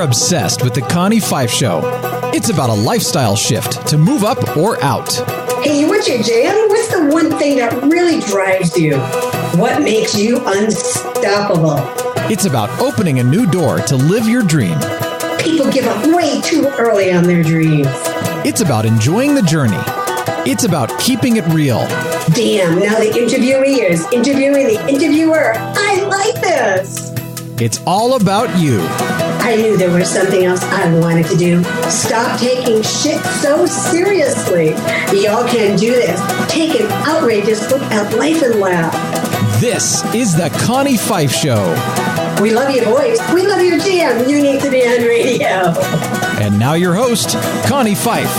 We're obsessed with the Connie Pheiff Show. It's about a lifestyle shift to move up or out. Hey, what's your jam? What's the one thing that really drives you? What makes you unstoppable? It's about opening a new door to live your dream. People give up way too early on their dreams. It's about enjoying the journey. It's about keeping it real. Damn, now the interviewee is interviewing the interviewer. I like this. It's all about you. I knew there was something else I wanted to do. Stop taking shit so seriously. Y'all can do this. Take an outrageous look at life and laugh. This is the Connie Pheiff Show. We love your voice. We love your jam. You need to be on radio. And now your host, Connie Pheiff.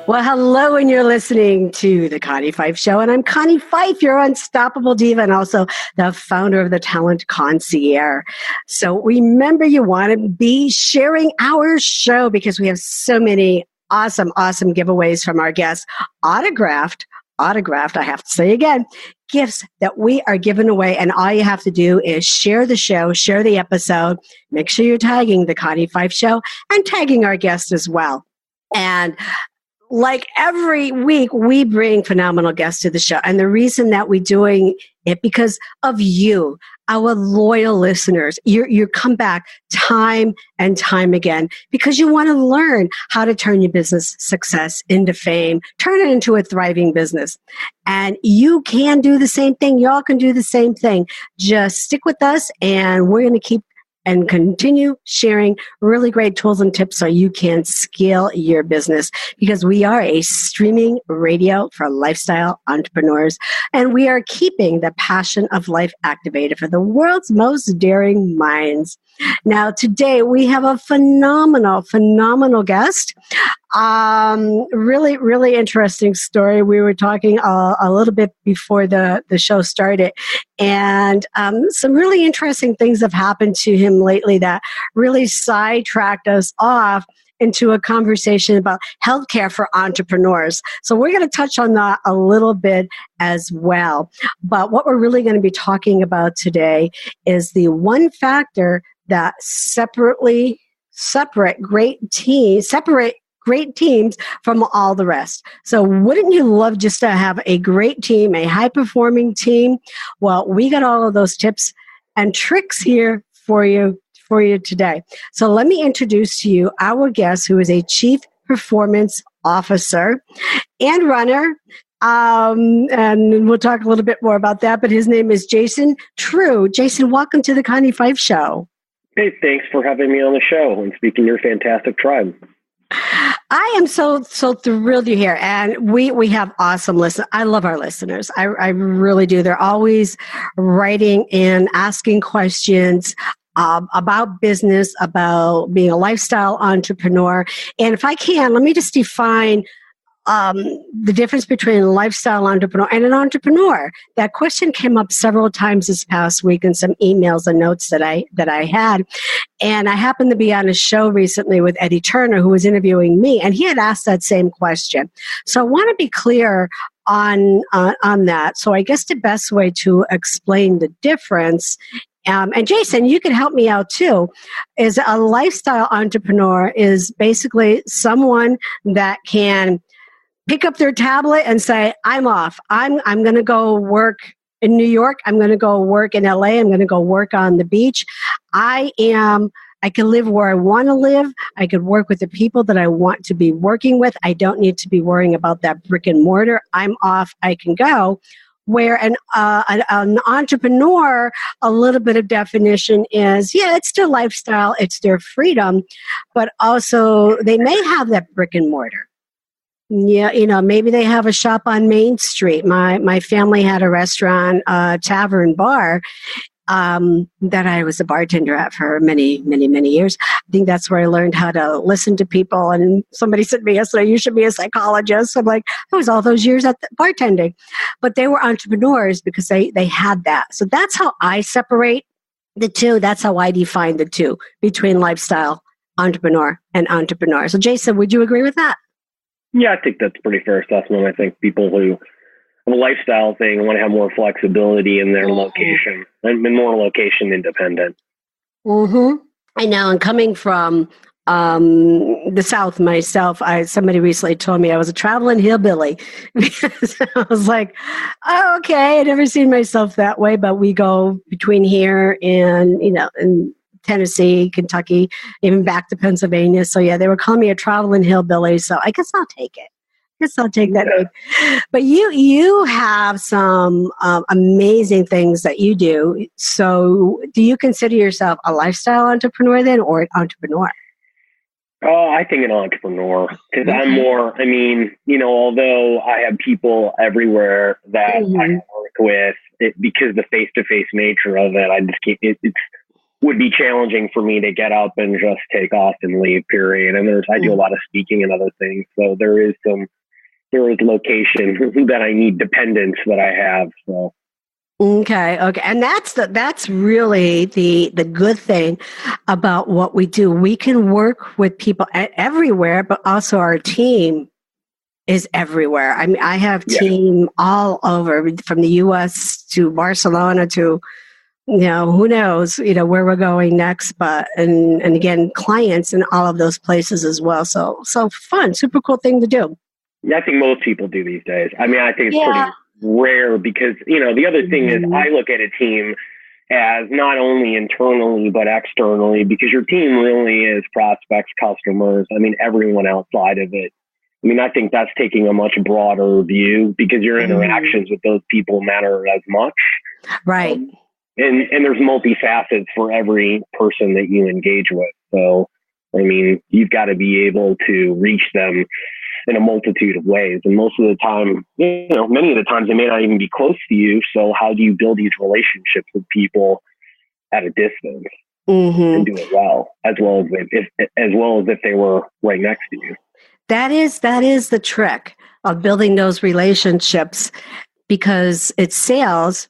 Well, hello, and you're listening to The Connie Pheiff Show, and I'm Connie Pheiff, your unstoppable diva, and also the founder of the Talent Concierge. So remember, you want to be sharing our show because we have so many awesome giveaways from our guests. Autographed, I have to say again, gifts that we are giving away, and all you have to do is share the show, share the episode, make sure you're tagging The Connie Pheiff Show, and tagging our guest as well. And like every week, we bring phenomenal guests to the show. And the reason that we're doing it because of you, our loyal listeners. You come back time and time again because you want to learn how to turn your business success into fame, turn it into a thriving business. And you can do the same thing. Y'all can do the same thing. Just stick with us, and we're going to keep and continue sharing really great tools and tips so you can scale your business, because we are a streaming radio for lifestyle entrepreneurs, and we are keeping the passion of life activated for the world's most daring minds. Now, today we have a phenomenal guest. Really interesting story. We were talking a little bit before the show started, and some really interesting things have happened to him lately that really sidetracked us off into a conversation about healthcare for entrepreneurs. So we're going to touch on that a little bit as well. But what we're really going to be talking about today is the one factor that separate great teams from all the rest. So wouldn't you love just to have a great team, a high-performing team? Well, we got all of those tips and tricks here for you today. So let me introduce to you our guest, who is a Chief Performance Officer and runner. And we'll talk a little bit more about that, but his name is Jason Treus. Jason, welcome to the Connie Pheiff Show. Hey, thanks for having me on the show and speaking to your fantastic tribe. I am so thrilled you're here, and we have awesome listeners. I love our listeners. I really do. They're always writing in, asking questions about business, about being a lifestyle entrepreneur. And if I can, let me just define the difference between a lifestyle entrepreneur and an entrepreneur. That question came up several times this past week in some emails and notes that I had. And I happened to be on a show recently with Eddie Turner, who was interviewing me, and he had asked that same question. So I want to be clear on that. So I guess the best way to explain the difference, and Jason, you can help me out too, is a lifestyle entrepreneur is basically someone that can pick up their tablet and say, I'm off. I'm going to go work in New York. I'm going to go work in LA. I'm going to go work on the beach. I can live where I want to live. I could work with the people that I want to be working with. I don't need to be worrying about that brick and mortar. I'm off. I can go. Where an entrepreneur, a little bit of definition is, it's their lifestyle, it's their freedom, but also they may have that brick and mortar. Yeah, maybe they have a shop on Main Street. My family had a restaurant, tavern, bar, that I was a bartender at for many, many, many years. I think that's where I learned how to listen to people. And somebody said to me yesterday, you should be a psychologist. I'm like, I was all those years at bartending. But they were entrepreneurs because they had that. So that's how I separate the two. That's how I define the two between lifestyle entrepreneur and entrepreneur. So Jason, would you agree with that? Yeah, I think that's a pretty fair assessment. I think people who a lifestyle thing. I want to have more flexibility in their location and more location independent. Mm-hmm. I know. And coming from the South myself, somebody recently told me I was a traveling hillbilly because I was like, oh, okay, I'd never seen myself that way, but we go between here and, in Tennessee, Kentucky, even back to Pennsylvania. So yeah, they were calling me a traveling hillbilly. So I guess I'll take it. I'll take that name. But you have some amazing things that you do. So do you consider yourself a lifestyle entrepreneur then, or an entrepreneur? Oh, I think an entrepreneur, because I'm more, although I have people everywhere that I work with, because the face-to-face nature of it, I just keep it would be challenging for me to get up and just take off and leave, period. And I do a lot of speaking and other things. So there is location that I need, dependence that I have. So. Okay. And that's really the good thing about what we do. We can work with people everywhere, but also our team is everywhere. I mean, I have team all over, from the US to Barcelona to, who knows, where we're going next, but, and again, clients in all of those places as well. So fun, super cool thing to do. Yeah, I think most people do these days. I mean, I think it's pretty rare because, the other thing is I look at a team as not only internally, but externally, because your team really is prospects, customers. I mean, everyone outside of it. I mean, I think that's taking a much broader view because your interactions with those people matter as much. Right. And there's multifacets for every person that you engage with. So, I mean, you've got to be able to reach them in a multitude of ways. And most of the time, many of the times they may not even be close to you. So how do you build these relationships with people at a distance and do it well as if they were right next to you? That is the trick of building those relationships, because it's sales.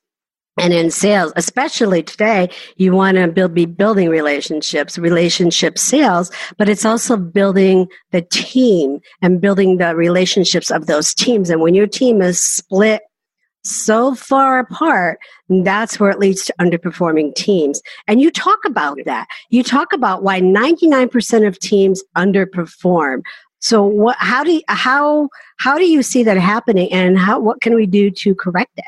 And in sales, especially today, you want to be building relationship sales, but it's also building the team and building the relationships of those teams. And when your team is split so far apart, that's where it leads to underperforming teams. And you talk about that. You talk about why 99% of teams underperform. So how do you see that happening, and what can we do to correct it?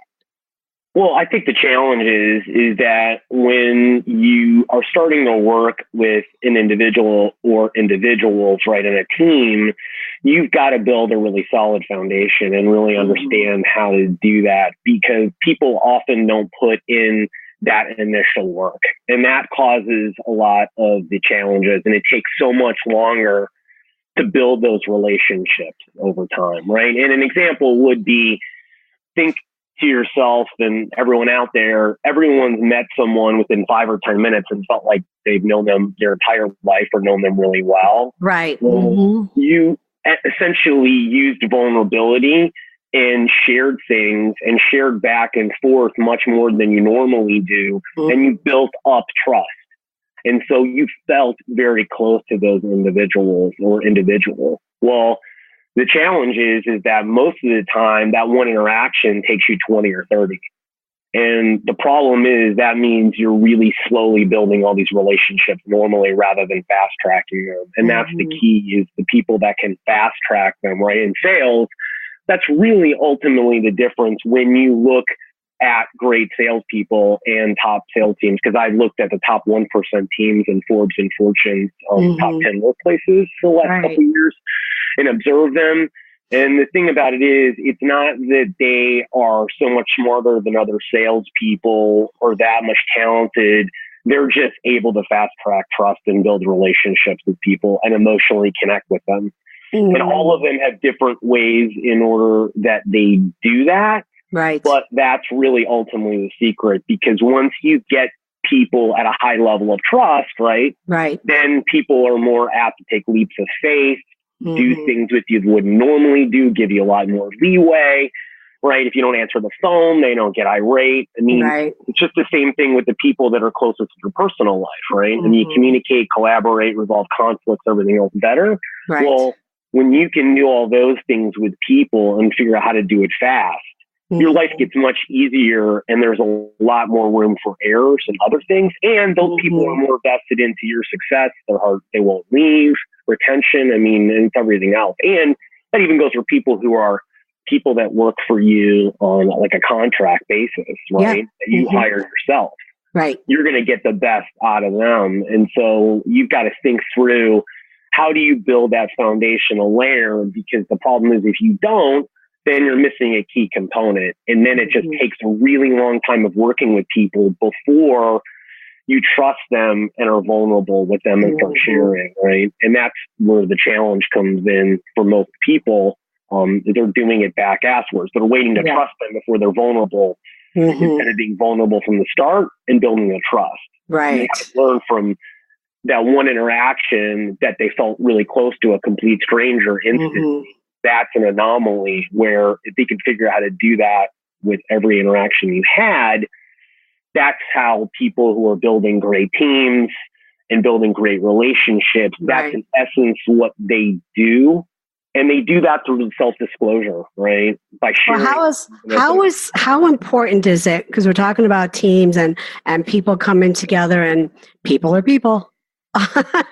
Well, I think the challenge is that when you are starting to work with an individual or individuals, right, in a team, you've got to build a really solid foundation and really understand how to do that, because people often don't put in that initial work. And that causes a lot of the challenges, and it takes so much longer to build those relationships over time, right? And an example would be, think to yourself and everyone out there, everyone's met someone within 5 or 10 minutes and felt like they've known them their entire life or known them really well. Right. Well, you essentially used vulnerability and shared things and shared back and forth much more than you normally do. And you built up trust. And so you felt very close to those individuals or individual. Well, the challenge is that most of the time that one interaction takes you 20 or 30. And the problem is that means you're really slowly building all these relationships normally rather than fast tracking them. And that's the key, is the people that can fast track them, right? In sales, that's really ultimately the difference when you look at great salespeople and top sales teams. Because I've looked at the top 1% teams in Forbes and Fortune's top 10 workplaces for the last couple of years, and observe them. And the thing about it is, it's not that they are so much smarter than other salespeople or that much talented. They're just able to fast track trust and build relationships with people and emotionally connect with them. And all of them have different ways in order that they do that. Right. But that's really ultimately the secret, because once you get people at a high level of trust, right? Then people are more apt to take leaps of faith, do things with you wouldn't normally do, give you a lot more leeway, right? If you don't answer the phone, they don't get irate. I mean, it's just the same thing with the people that are closest to your personal life, right? And you communicate, collaborate, resolve conflicts, everything else better. Well, when you can do all those things with people and figure out how to do it fast, your life gets much easier and there's a lot more room for errors and other things. And those people are more vested into your success. They won't leave. Retention, I mean, it's everything else. And that even goes for people who are people that work for you on like a contract basis, right? Yeah. That you hire yourself. Right. You're going to get the best out of them. And so you've got to think through, how do you build that foundational layer? Because the problem is if you don't, then you're missing a key component. And then it just takes a really long time of working with people before you trust them and are vulnerable with them and start sharing, right? And that's where the challenge comes in for most people. They're doing it back asswards. They're waiting to trust them before they're vulnerable, instead of being vulnerable from the start and building a trust. Right. You have to learn from that one interaction that they felt really close to a complete stranger instantly. That's an anomaly where if they can figure out how to do that with every interaction you had, that's how people who are building great teams and building great relationships, that's in essence what they do. And they do that through self-disclosure, right? By sharing. Well, how important is it? Because we're talking about teams and people coming together, and people are people.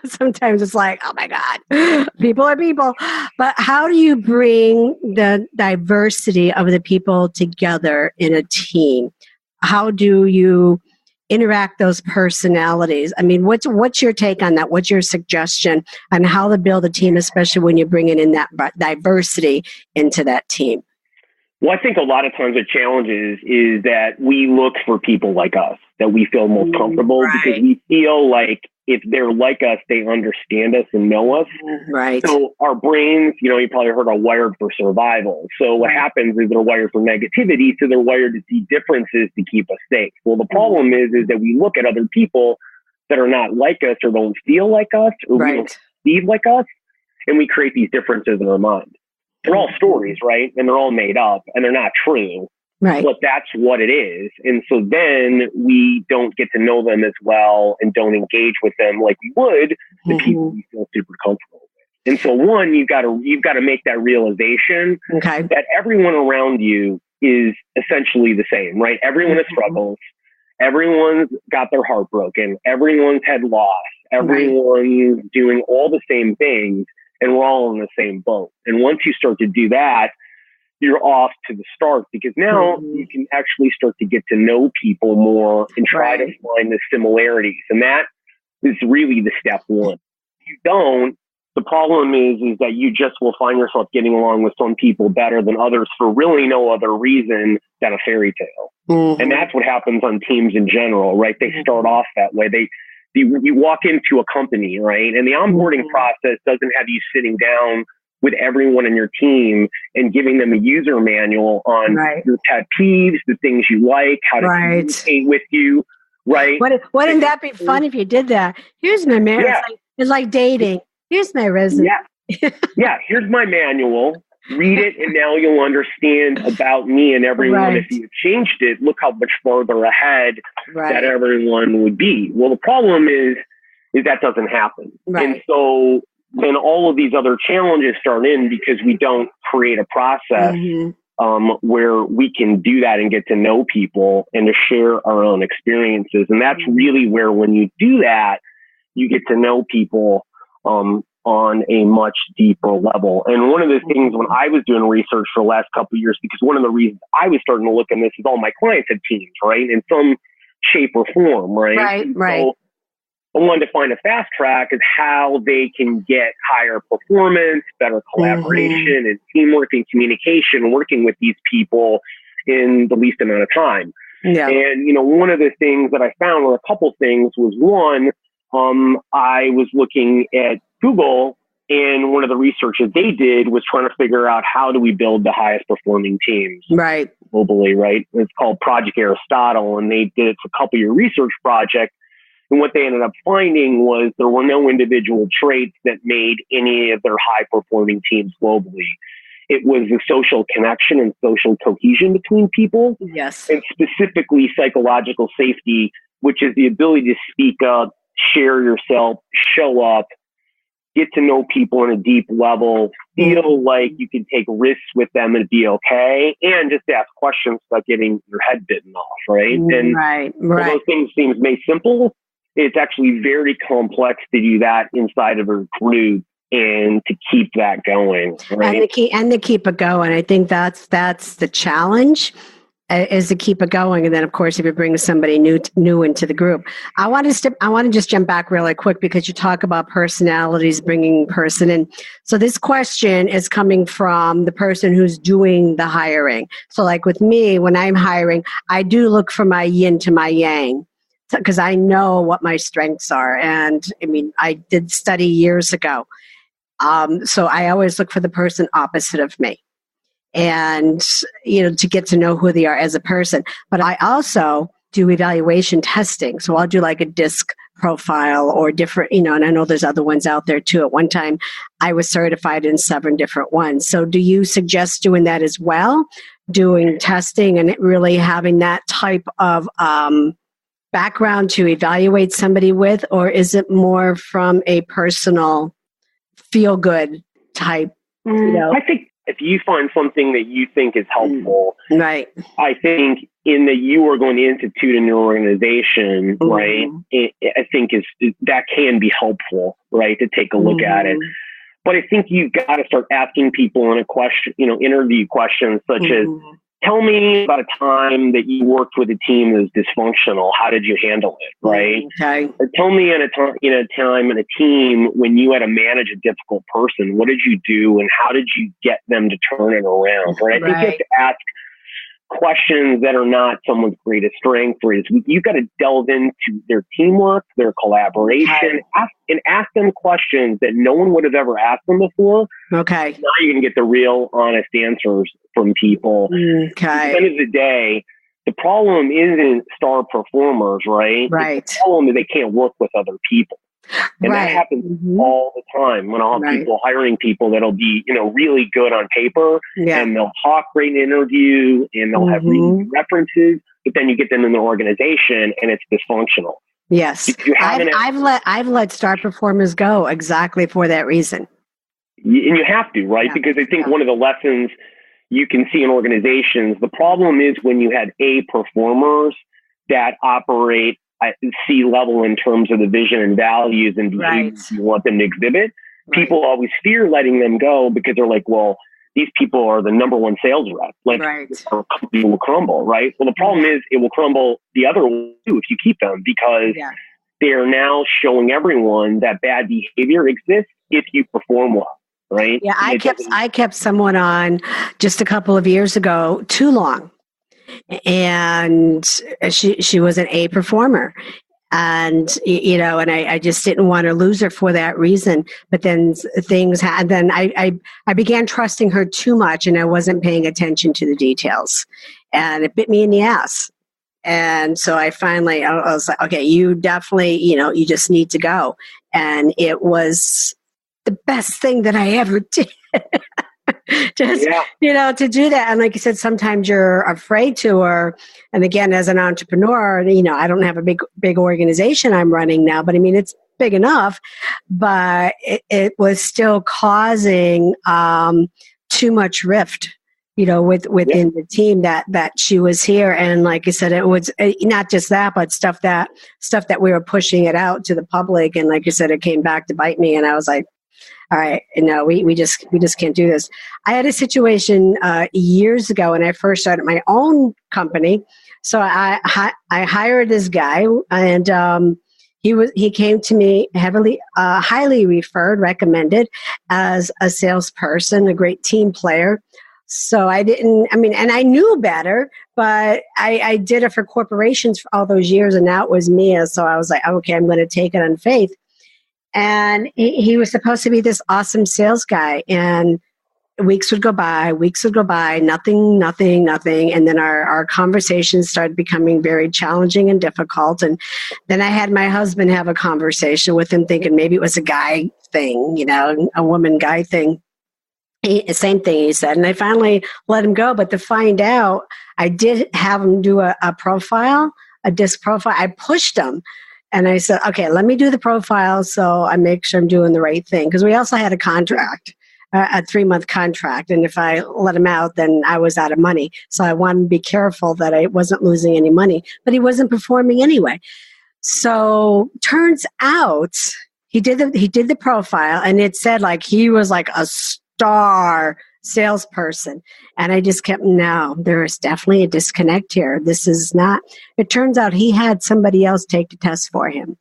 Sometimes it's like, oh my God, people are people. But how do you bring the diversity of the people together in a team? How do you interact those personalities? I mean, what's your take on that? What's your suggestion on how to build a team, especially when you're bringing in that diversity into that team? Well, I think a lot of times the challenge is that we look for people like us, that we feel most comfortable, because we feel like if they're like us, they understand us and know us. Right. So our brains, you probably heard, are wired for survival. So what happens is they're wired for negativity. So they're wired to see differences to keep us safe. Well, the problem is that we look at other people that are not like us or don't feel like us or we don't perceive like us, and we create these differences in our mind. They're all stories, right? And they're all made up and they're not true. Right. But that's what it is. And so then we don't get to know them as well and don't engage with them like we would the people we feel super comfortable with. And so you've got to make that realization that everyone around you is essentially the same, right? Everyone has struggles. Everyone's got their heart broken. Everyone's had loss. Everyone's doing all the same things, and we're all in the same boat. And once you start to do that, you're off to the start, because now you can actually start to get to know people more and try to find the similarities. And that is really the step one. If you don't, the problem is that you just will find yourself getting along with some people better than others for really no other reason than a fairy tale. And that's what happens on teams in general, right? They start off that way. You walk into a company, right? And the onboarding process doesn't have you sitting down with everyone in your team and giving them a user manual on your pet peeves, the things you like, how to communicate with you, right? Wouldn't that be fun if you did that? Here's my manual. Yeah. It's like dating. Here's my resume. Yeah, here's my manual. Read it, and now you'll understand about me and everyone. If you changed it, look how much further ahead that everyone would be. Well, the problem is that doesn't happen. And so then all of these other challenges start in because we don't create a process where we can do that and get to know people and to share our own experiences. And that's really where, when you do that, you get to know people on a much deeper level. And one of the things when I was doing research for the last couple of years, because one of the reasons I was starting to look at this is all my clients had teams, right? In some shape or form, right? So I wanted to find a fast track is how they can get higher performance, better collaboration and teamwork and communication, working with these people in the least amount of time. And, one of the things that I found, or a couple things, was one, I was looking at Google, and one of the research that they did was trying to figure out how do we build the highest performing teams globally, right? It's called Project Aristotle, and they did it for a couple-year research project. And what they ended up finding was there were no individual traits that made any of their high-performing teams globally. It was the social connection and social cohesion between people. And specifically psychological safety, which is the ability to speak up, share yourself, show up, get to know people on a deep level, feel like you can take risks with them and be okay, and just ask questions without getting your head bitten off, right? And right. those things seem made simple. It's actually very complex to do that inside of a group and to keep that going, right? And to keep it going. I think that's the challenge. Is to keep it going, and then of course, if you bring somebody new into the group, I want to just jump back really quick because you talk about personalities, bringing person in. So this question is coming from the person who's doing the hiring. So, like with me, when I'm hiring, I do look for my yin to my yang because I know what my strengths are, and I mean, I did study years ago, so I always look for the person opposite of me. And, to get to know who they are as a person. But I also do evaluation testing. So I'll do like a DISC profile or different, and I know there's other ones out there too. At one time, I was certified in 7 different ones. So do you suggest doing that as well? Doing testing and really having that type of background to evaluate somebody with? Or is it more from a personal feel-good type, I think if you find something that you think is helpful, right? I think in that you are going to institute in your organization, right? I think that can be helpful, right? To take a look at it. But I think you've got to start asking people in a question, interview questions such as, tell me about a time that you worked with a team that was dysfunctional. How did you handle it? Right. Okay. Or tell me in a time in a team when you had to manage a difficult person. What did you do, and how did you get them to turn it around? Right. I think you have to ask questions that are not someone's greatest strength. You've got to delve into their teamwork, their collaboration, ask them questions that no one would have ever asked them before. Okay. Now you're going to get the real, honest answers from people. Okay. At the end of the day, the problem isn't star performers, right? Right. The problem is they can't work with other people. And that happens all the time when I'll have people hiring people that'll be, really good on paper and they'll talk great in an interview and they'll have references, but then you get them in the organization and it's dysfunctional. Yes. I've let star performers go exactly for that reason. And you have to, right? Because I think one of the lessons you can see in organizations, the problem is when you have A performers that operate at C level in terms of the vision and values and behaviors you want them to exhibit. People always fear letting them go because they're like, well, these people are the number one sales rep. Like, our company will crumble, right? Well, the problem is it will crumble the other way too if you keep them because they're now showing everyone that bad behavior exists if you perform well, right? Yeah, I kept someone on just a couple of years ago too long. And she was an A performer, and and I just didn't want to lose her for that reason. But then then I began trusting her too much, and I wasn't paying attention to the details, and it bit me in the ass. And so I was like, okay, you definitely, you just need to go. And it was the best thing that I ever did. To do that. And like you said, sometimes you're afraid to, or, and again, as an entrepreneur, I don't have a big organization I'm running now, but I mean, it's big enough, but it was still causing too much rift, within the team that she was here. And like I said, it was not just that, but stuff that we were pushing it out to the public. And like you said, it came back to bite me. And I was like, all right, no, we just can't do this. I had a situation years ago when I first started my own company. So I hired this guy, and he came to me highly recommended as a salesperson, a great team player. So and I knew better, but I did it for corporations for all those years, and now it was me. So I was like, okay, I'm going to take it on faith. And he was supposed to be this awesome sales guy. And weeks would go by, nothing. And then our conversations started becoming very challenging and difficult. And then I had my husband have a conversation with him, thinking maybe it was a guy thing, a woman guy thing. Same thing he said. And I finally let him go. But to find out, I did have him do a profile, a DISC profile. I pushed him And I said, okay, let me do the profile so I make sure I'm doing the right thing. Because we also had a contract, a 3-month contract. And if I let him out, then I was out of money. So I wanted to be careful that I wasn't losing any money. But he wasn't performing anyway. So turns out he did the profile, and it said like he was like a star salesperson. And I just kept, no, there is definitely a disconnect here. This is not, it turns out he had somebody else take the test for him.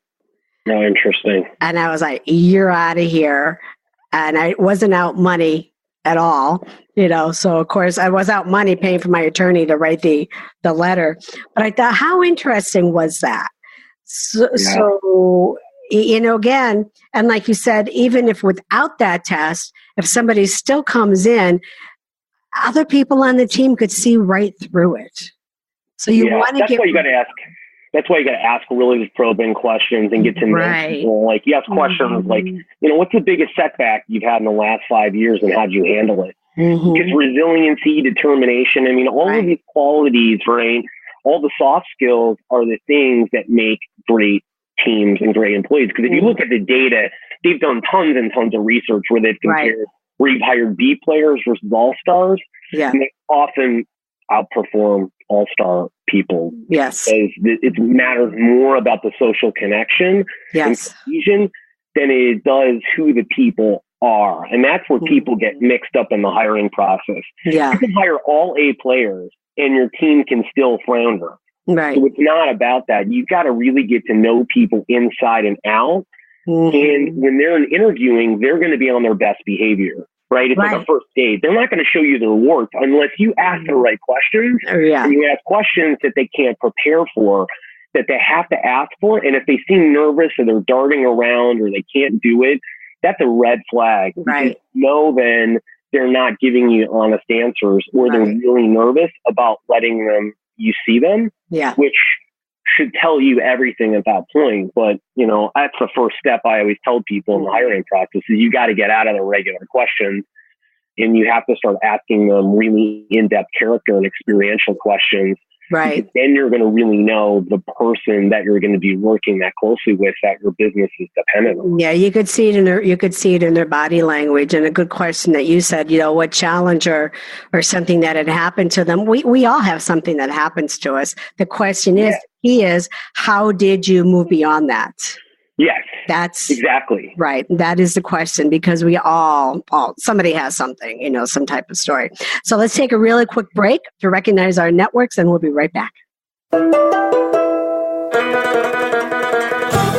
Oh, interesting. And I was like, you're out of here. And I wasn't out money at all, so of course I was out money paying for my attorney to write the letter. But I thought, how interesting was that? So again, and like you said, even if without that test, if somebody still comes in, other people on the team could see right through it. So you want to That's why you got to ask. That's why you got to ask really probing questions and get to know people. Like you ask questions like, what's the biggest setback you've had in the last 5 years and how'd you handle it? Because resiliency, determination, all of these qualities, right? All the soft skills are the things that make great teams and great employees. Because if you look at the data, they've done tons and tons of research where they've compared where you've hired B players versus all-stars. Yeah. And they often outperform all-star people. Yes. Because it matters more about the social connection and cohesion than it does who the people are. And that's where people get mixed up in the hiring process. Yeah. You can hire all A players and your team can still flounder. Right. So it's not about that. You've got to really get to know people inside and out. And when they're interviewing, they're going to be on their best behavior, right? It's like a first date. They're not going to show you their warts unless you ask the right questions. And you ask questions that they can't prepare for, that they have to ask for. And if they seem nervous or they're darting around or they can't do it, that's a red flag. Right. Then they're not giving you honest answers, or they're really nervous about letting you see them, which should tell you everything at that point. But, that's the first step I always tell people in the hiring process is you got to get out of the regular questions and you have to start asking them really in-depth character and experiential questions. Right. Then you're going to really know the person that you're going to be working that closely with, that your business is dependent on. Yeah, you could see it in their body language. And a good question that you said, what challenge or something that had happened to them. We all have something that happens to us. The question is, how did you move beyond that? Yes. That's exactly right. That is the question, because we all somebody has something, some type of story. So let's take a really quick break to recognize our networks, and we'll be right back.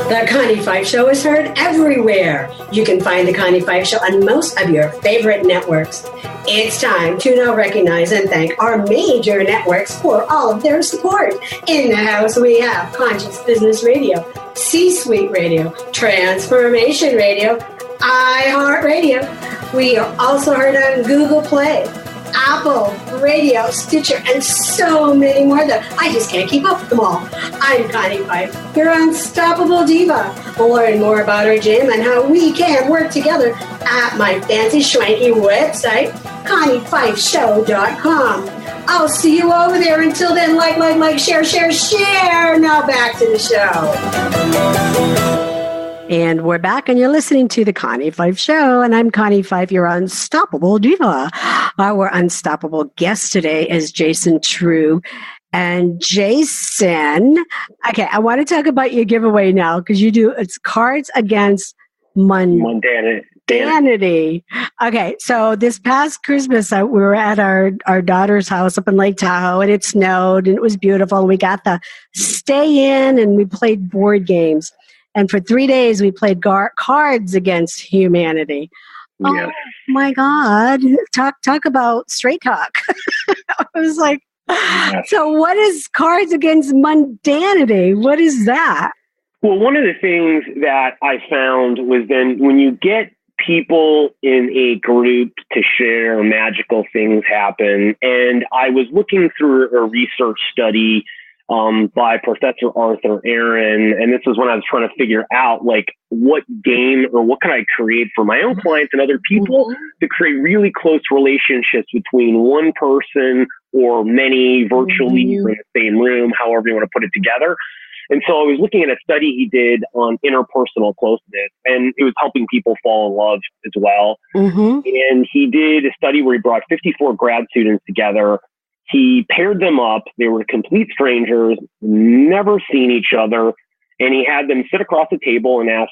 The Connie Pheiff Show is heard everywhere. You can find The Connie Pheiff Show on most of your favorite networks. It's time to now recognize and thank our major networks for all of their support. In the house, we have Conscious Business Radio, C-Suite Radio, Transformation Radio, iHeartRadio. We are also heard on Google Play, Apple Radio, Stitcher, and so many more that I just can't keep up with them all. I'm Connie Pheiff, your unstoppable diva. Learn more about our gym and how we can work together at my fancy schwanky website, ConniePheiffShow.com. I'll see you over there. Until then, like, share. Now back to the show. And we're back, and you're listening to The Connie Pheiff Show, and I'm Connie Pheiff, your unstoppable diva. Our unstoppable guest today is Jason Treus. And Jason, okay, I want to talk about your giveaway now, because it's Cards Against Mundanity. Okay, so this past Christmas, we were at our daughter's house up in Lake Tahoe, and it snowed, and it was beautiful, and we got to stay in, and we played board games. And for 3 days, we played Cards Against Humanity. Yes. Oh, my God. Talk about straight talk. I was like, so what is Cards Against Mundanity? What is that? Well, one of the things that I found was then when you get people in a group to share, magical things happen. And I was looking through a research study by Professor Arthur Aaron. And this was when I was trying to figure out what game or what can I create for my own clients and other people to create really close relationships between one person or many virtually in the same room, however you want to put it together. And so I was looking at a study he did on interpersonal closeness, and it was helping people fall in love as well. Mm-hmm. And he did a study where he brought 54 grad students together. He paired them up. They were complete strangers, never seen each other. And he had them sit across the table and ask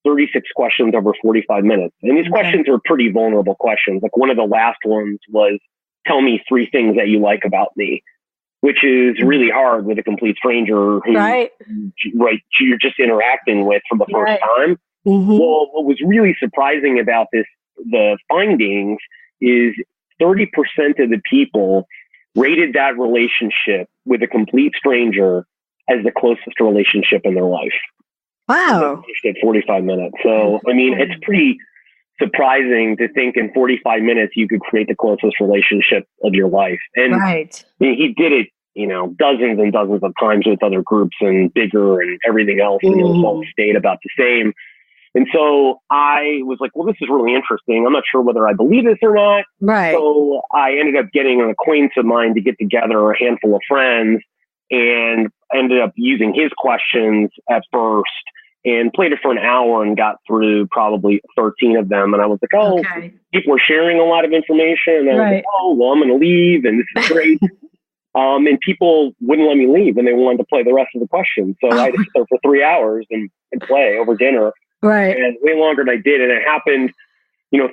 36 questions over 45 minutes. And these questions are pretty vulnerable questions. Like one of the last ones was, tell me 3 things that you like about me, which is really hard with a complete stranger who you're just interacting with for the first time. Mm-hmm. Well, what was really surprising about the findings is 30% of the people rated that relationship with a complete stranger as the closest relationship in their life. Wow. At 45 minutes. So, I mean, it's pretty surprising to think in 45 minutes you could create the closest relationship of your life. And he did it, dozens and dozens of times with other groups and bigger and everything else. And the results stayed about the same. And so I was like, well, this is really interesting. I'm not sure whether I believe this or not. Right. So I ended up getting an acquaintance of mine to get together a handful of friends, and ended up using his questions at first and played it for an hour and got through probably 13 of them. And I was like, people are sharing a lot of information. And I was like, well, I'm going to leave, and this is great. And people wouldn't let me leave, and they wanted to play the rest of the questions. So I had to sit there for 3 hours and play over dinner. Right. And way longer than I did. And it happened,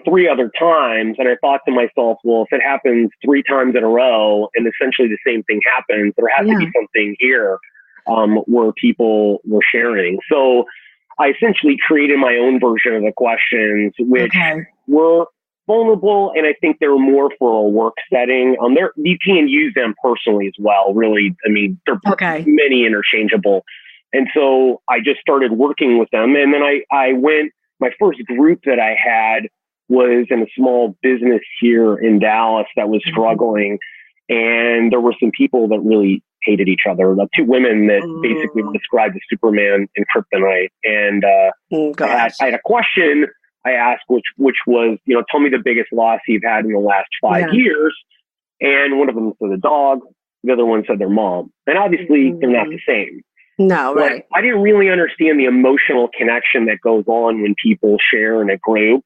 3 other times. And I thought to myself, well, if it happens 3 times in a row and essentially the same thing happens, there has to be something here where people were sharing. So I essentially created my own version of the questions, which were vulnerable. And I think they were more for a work setting. You can use them personally as well. Really, I mean, they're many interchangeable. And so I just started working with them. And then I went, my first group that I had was in a small business here in Dallas that was struggling. And there were some people that really hated each other. 2 women that basically were described as Superman and Kryptonite. And I had a question I asked, which was, tell me the biggest loss you've had in the last 5 years. And one of them said a dog. The other one said their mom. And obviously they're not the same. No, right. I didn't really understand the emotional connection that goes on when people share in a group.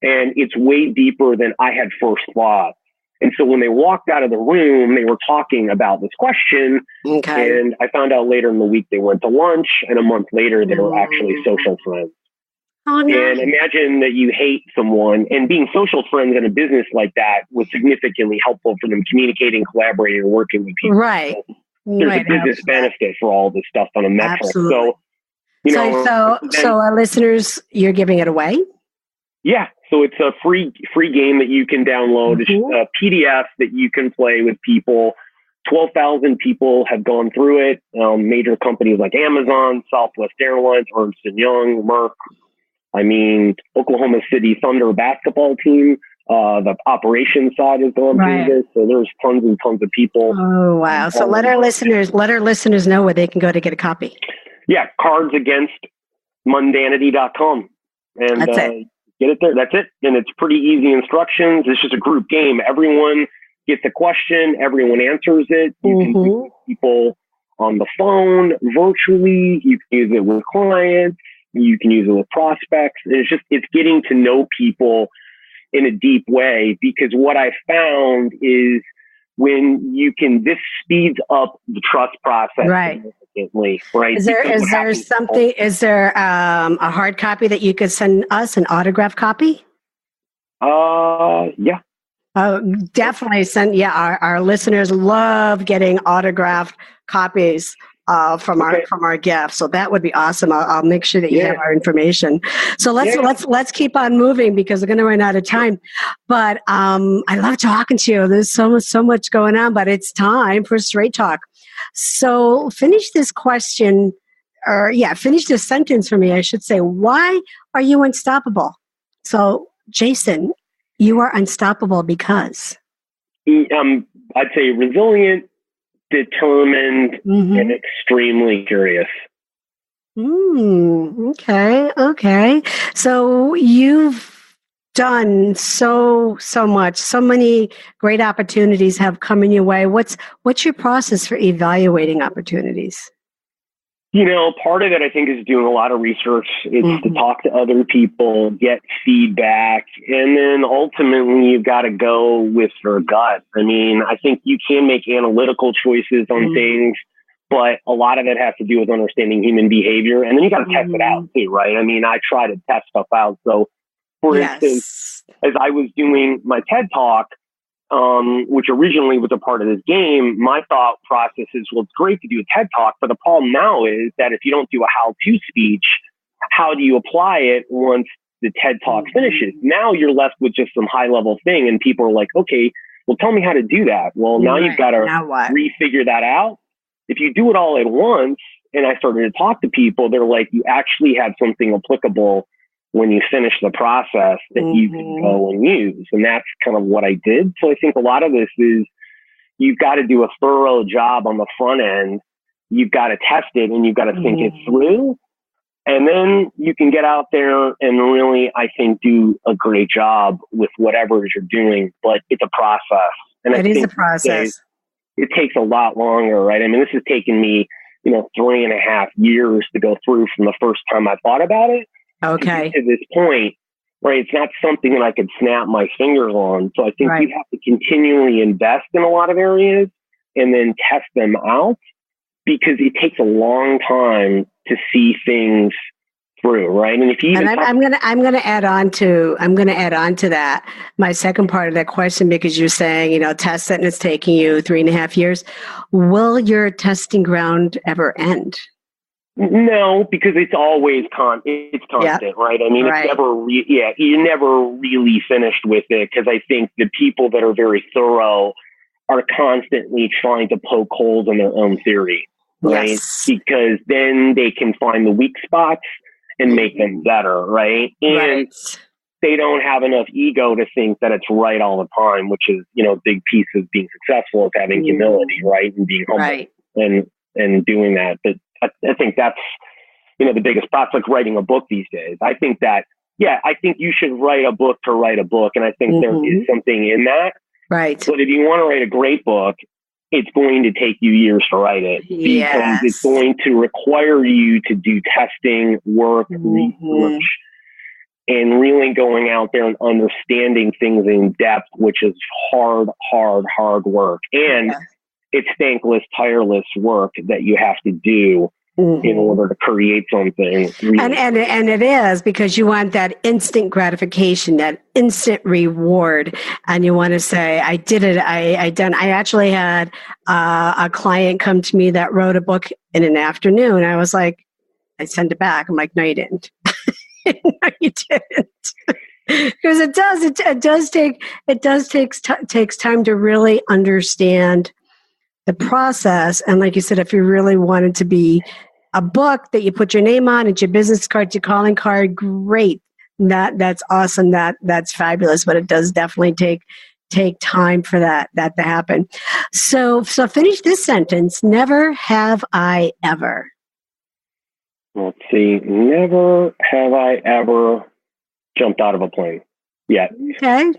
And it's way deeper than I had first thought. And so when they walked out of the room, they were talking about this question. And I found out later in the week they went to lunch, and a month later they were actually social friends. Oh, nice. And imagine that you hate someone, and being social friends in a business like that was significantly helpful for them communicating, collaborating, and working with people. Right. So there's a business benefit for all this stuff on a metric. Absolutely. So, our listeners, you're giving it away? Yeah. So it's a free game that you can download. It's a PDF that you can play with people. 12,000 people have gone through it. Major companies like Amazon, Southwest Airlines, Ernst & Young, Merck. I mean, Oklahoma City Thunder basketball team. The operations side has gone through this. So there's tons and tons of people. Oh, wow. So let our listeners know where they can go to get a copy. Yeah. cardsagainstmundanity.com. And that's it. Get it there. That's it. And it's pretty easy instructions. It's just a group game. Everyone gets a question. Everyone answers it. You can use it with people on the phone, virtually. You can use it with clients. You can use it with prospects. And it's getting to know people in a deep way, because what I found is this speeds up the trust process significantly, right? Is there a hard copy that you could send us, an autographed copy? Yeah. Oh, definitely send. Yeah. Our listeners love getting autographed copies from our guests. So that would be awesome. I'll make sure that you have our information. So let's keep on moving, because we're going to run out of time. But I love talking to you. There's so much going on, but it's time for straight talk. So finish this question, finish this sentence for me. I should say, why are you unstoppable? So Jason, you are unstoppable because I'd say resilient, determined, and extremely curious. Okay. So you've done so much. So many great opportunities have come in your way. What's your process for evaluating opportunities? Part of it, I think, is doing a lot of research. It's to talk to other people, get feedback, and then ultimately you've got to go with your gut. I mean, I think you can make analytical choices on things, but a lot of it has to do with understanding human behavior. And then you got to test it out too, right? I mean, I try to test stuff out. So, for instance, as I was doing my TED Talk, which originally was a part of this game, my thought process is, well, it's great to do a TED Talk, but the problem now is that if you don't do a how-to speech, how do you apply it once the TED Talk finishes? Now you're left with just some high-level thing, and people are like, okay, well, tell me how to do that. Well, now you've got to refigure that out. If you do it all at once, and I started to talk to people, they're like, you actually have something applicable when you finish the process that you can go and use. And that's kind of what I did. So I think a lot of this is you've got to do a thorough job on the front end. You've got to test it and you've got to think it through. And then you can get out there and really, I think, do a great job with whatever it is you're doing. But it's a process. And it is a process. It takes a lot longer, right? I mean, this has taken me, 3.5 years to go through from the first time I thought about it. Okay. To this point, right? It's not something that I could snap my fingers on. So I think you have to continually invest in a lot of areas and then test them out, because it takes a long time to see things through, right? And if you I'm gonna add on to that, my second part of that question, because you're saying, test it and it's taking you 3.5 years. Will your testing ground ever end? No, because it's always it's constant, right? I mean, it's never, you're never really finished with it, because I think the people that are very thorough are constantly trying to poke holes in their own theory, right? Yes. Because then they can find the weak spots and make them better, right? And they don't have enough ego to think that it's right all the time, which is, a big piece of being successful is having humility, right? And being humble and doing that. But I think that's, the biggest problem, like writing a book these days. I think that, I think you should write a book to write a book. And I think there is something in that. Right. But if you want to write a great book, it's going to take you years to write it, because it's going to require you to do testing, work, research, and really going out there and understanding things in depth, which is hard work. And it's thankless, tireless work that you have to do in order to create something. Really. And it is, because you want that instant gratification, that instant reward. And you want to say, I did it. I actually had a client come to me that wrote a book in an afternoon. I was like, I sent it back. I'm like, no, you didn't. No, you didn't. Because it takes time to really understand the process. And like you said, if you really wanted to be a book that you put your name on, it's your business card, your calling card, great. That's awesome. That's fabulous. But it does definitely take time for that to happen. So finish this sentence. Never have I ever. Let's see. Never have I ever jumped out of a plane yet. Okay.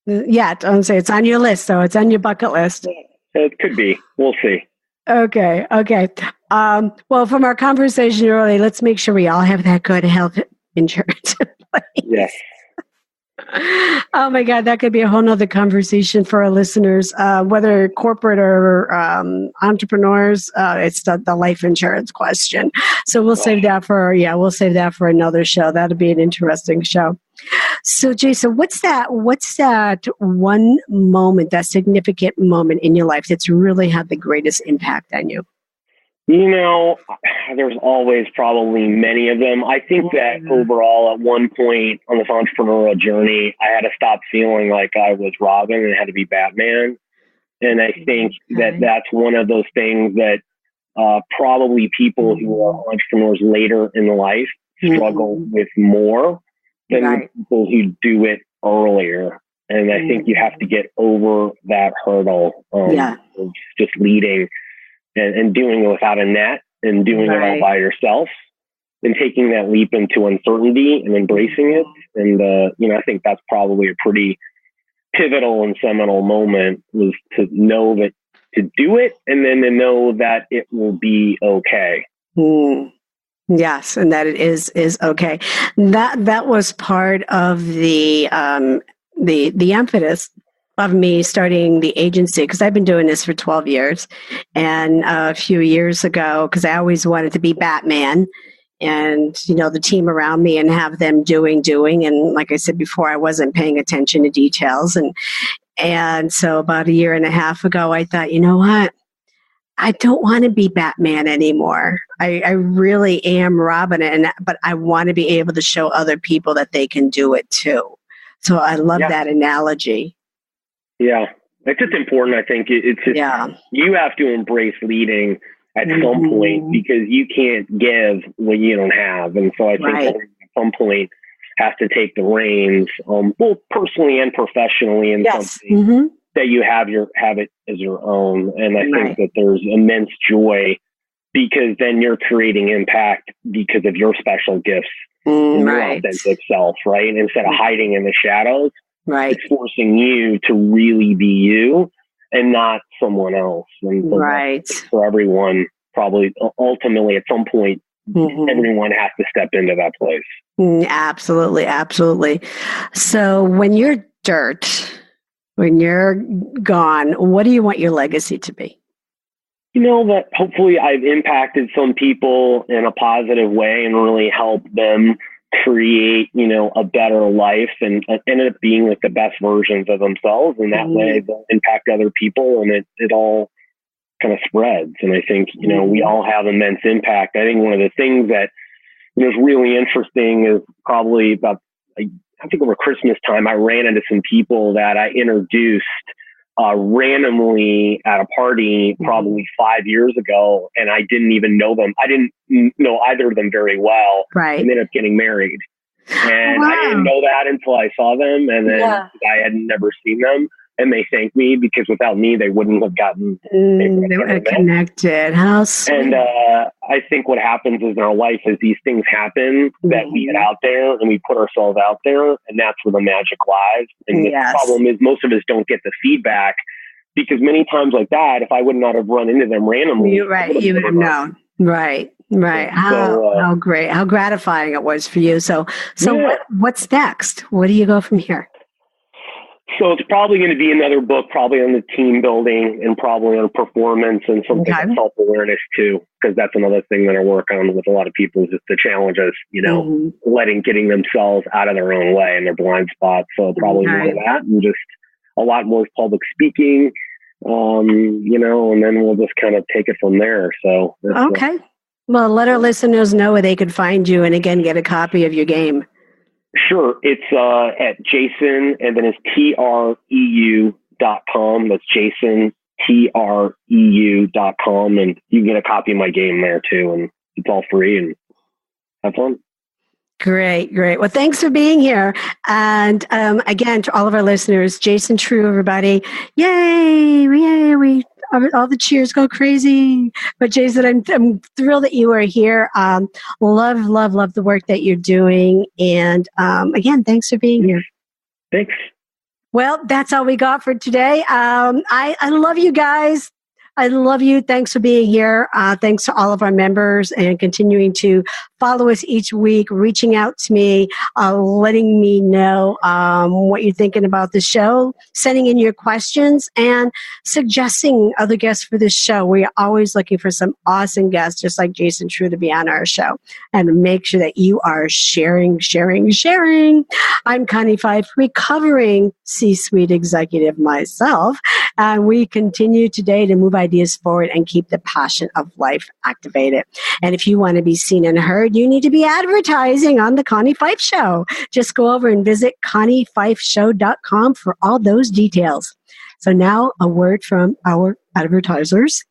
Yeah, don't say it's on your list, though. It's on your bucket list. It could be. We'll see. Okay. Well, from our conversation earlier, let's make sure we all have that good health insurance in place. Yes. Oh my God, that could be a whole nother conversation for our listeners, whether corporate or entrepreneurs. It's the life insurance question. So we'll save that for another show. That'll be an interesting show. So Jason, what's that one moment, that significant moment in your life that's really had the greatest impact on you? There's always probably many of them. I think that overall, at one point on this entrepreneurial journey, I had to stop feeling like I was Robin and had to be Batman. And I think that that's one of those things that probably people who are entrepreneurs later in life struggle with more than the people who do it earlier. And I think you have to get over that hurdle of just leading and doing it without a net and doing it all by yourself and taking that leap into uncertainty and embracing it. And, I think that's probably a pretty pivotal and seminal moment, was to know that to do it and then to know that it will be okay. Mm. Yes, and that it is okay. That was part of the impetus of me starting the agency, because I've been doing this for 12 years. And a few years ago, because I always wanted to be Batman and, the team around me and have them doing. And like I said before, I wasn't paying attention to details. And so about a year and a half ago, I thought, you know what? I don't want to be Batman anymore. I really am Robin, but I want to be able to show other people that they can do it too. So I love that analogy. Yeah, it's just important. I think it's just, you have to embrace leading at some point, because you can't give what you don't have. And so I think at some point has to take the reins, both personally and professionally, in something that you have it as your own. And I think that there's immense joy, because then you're creating impact because of your special gifts and your authentic self, right? Instead of hiding in the shadows, it's forcing you to really be you and not someone else. And so for everyone, probably ultimately at some point, everyone has to step into that place. Absolutely. Absolutely. So when you're dirt, when you're gone, what do you want your legacy to be? That hopefully I've impacted some people in a positive way and really helped them create, a better life and ended up being like the best versions of themselves. And that way they'll impact other people, and it all kind of spreads. And I think, we all have immense impact. I think one of the things that is really interesting is probably about, I think over Christmas time, I ran into some people that I introduced randomly at a party probably 5 years ago, and I didn't even know them. I didn't know either of them very well. Right. And ended up getting married. And I didn't know that until I saw them, and then I had never seen them. And they thanked me, because without me, they wouldn't have gotten they would have connected. How sweet. And I think what happens is in our life is these things happen that we get out there and we put ourselves out there, and that's where the magic lies. And the problem is most of us don't get the feedback, because many times like that, if I would not have run into them randomly, you would have known. Right. How great, how gratifying it was for you. So what's next? Where do you go from here? So it's probably going to be another book, probably on the team building and probably on performance and something like self-awareness too, because that's another thing that I work on with a lot of people, is just the challenges, getting themselves out of their own way and their blind spots. So probably more of that, and just a lot more public speaking, and then we'll just kind of take it from there. So well, let our listeners know where they could find you, and again, get a copy of your game. Sure. It's at Jason, and then it's TREU.com. That's Jason, TREU.com. And you can get a copy of my game there too. And it's all free, and have fun. Great. Well, thanks for being here. And again, to all of our listeners, Jason Treus, everybody. Yay. All the cheers go crazy. But Jason, I'm thrilled that you are here. Love the work that you're doing. And again, thanks for being here. Thanks. Well, that's all we got for today. I love you guys. I love you. Thanks for being here. Thanks to all of our members and continuing to follow us each week, reaching out to me, letting me know what you're thinking about the show, sending in your questions, and suggesting other guests for this show. We are always looking for some awesome guests, just like Jason Treus, to be on our show. And make sure that you are sharing. I'm Connie Pheiff, recovering C-suite executive myself. And we continue today to move ideas forward and keep the passion of life activated. And if you want to be seen and heard, you need to be advertising on the Connie Pheiff Show. Just go over and visit ConniePheiffShow.com for all those details. So now a word from our advertisers,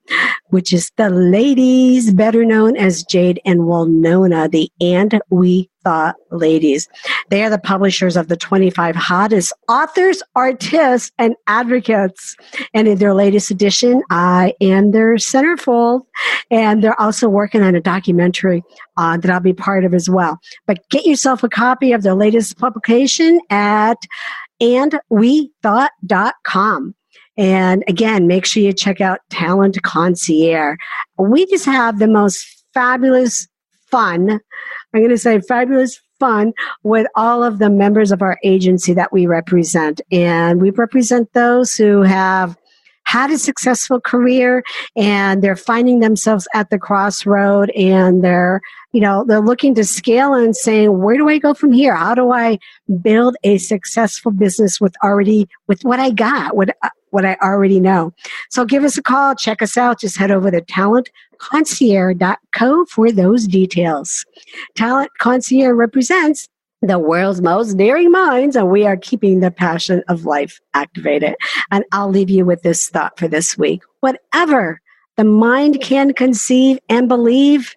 which is the ladies, better known as Jade and Walnona, the And We Thought Ladies. They are the publishers of the 25 hottest authors, artists, and advocates. And in their latest edition, I am their centerfold. And they're also working on a documentary that I'll be part of as well. But get yourself a copy of their latest publication at andwethought.com. And again, make sure you check out Talent Concierge. We just have the most fabulous fun. I'm going to say fabulous fun with all of the members of our agency that we represent. And we represent those who have had a successful career and they're finding themselves at the crossroad, and they're looking to scale and saying, where do I go from here? How do I build a successful business with what I got, what I already know? So give us a call. Check us out. Just head over to talentconcierge.co for those details. Talent Concierge represents the world's most daring minds, and we are keeping the passion of life activated. And I'll leave you with this thought for this week. Whatever the mind can conceive and believe,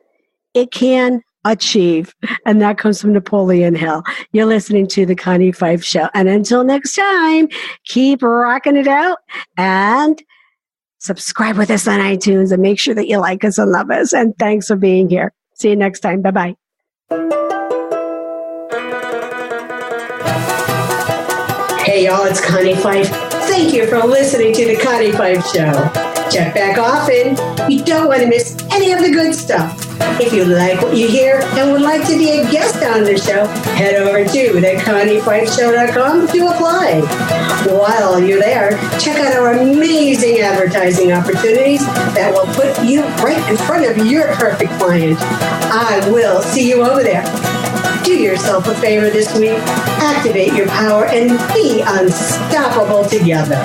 it can achieve. And that comes from Napoleon Hill. You're listening to The Connie Pheiff Show. And until next time, keep rocking it out and subscribe with us on iTunes, and make sure that you like us and love us. And thanks for being here. See you next time. Bye-bye. Hey, y'all, it's Connie Pheiff. Thank you for listening to The Connie Pheiff Show. Check back often. You don't want to miss any of the good stuff. If you like what you hear and would like to be a guest on the show, head over to theconniefeifshow.com to apply. While you're there, check out our amazing advertising opportunities that will put you right in front of your perfect client. I will see you over there. Do yourself a favor this week. Activate your power and be unstoppable together.